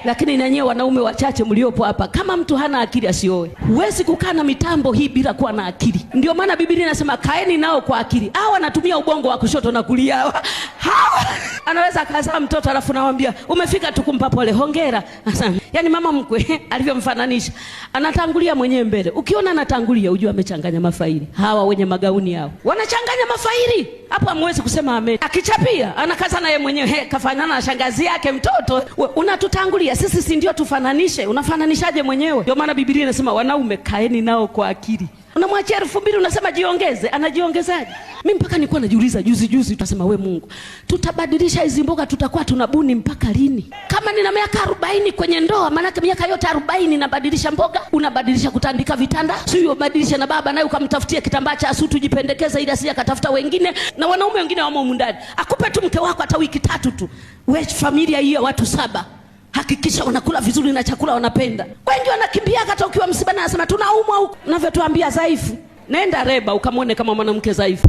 Lakini na nyewe wanaume wachache mliopo hapa, kama mtu hana akili asioe. Huwezi kukaa na mitambo hii bila kuwa na akili. Ndio maana Biblia inasema kaeni nao kwa akili. Hawa wanatumia ubongo wa kushoto na kulia. Hawa anaweza kazaa mtoto alafu nawaambia umefika tu kumpa pole, hongera. Yaani mama mkwe alivyomfananisha, anatangulia mwenyewe mbele. Ukiona anatangulia ujue amechanganya mafaili. Hawa wenye magauni hao wanachanganya mafaili. Hapo hamwezi kusema amen. Akichapia anakaza na yeye mwenyewe, kafanana na shangazi yake mtoto. Unatutangulia sisi, si ndio tufananishe? Unafananishaje mwenyewe? Ndio maana Biblia inasema wanaume kaeni nao kwa akili. Unamwachia 2000 unasema jiongeze, anajiongezaje? Mimi mpaka nilikuwa najiuliza juzi tunasema we Mungu, tutabadilisha hizi mboga, tutakuwa tunabuni mpaka lini? Kama nina miaka 40 kwenye ndoa, maana miaka yote 40 nabadilisha mboga, unabadilisha kutandika vitanda, sio ubadilisha na baba naye ukamtafutia kitambaa cha asutu jipendekeza ili asije akatafuta wengine, na wanaume wengine wamo mundani. Akupe tu mke wako hata wiki 3 tu. Wewe familia hii ya watu 7, hakikisha unakula vizuri na chakula wanapenda. Wengi wanakimbia hata ukiwa msiba na anasema tunaumwa huko. Unavyotuambia dhaifu, nenda Reba ukamwone kama mwanamke dhaifu.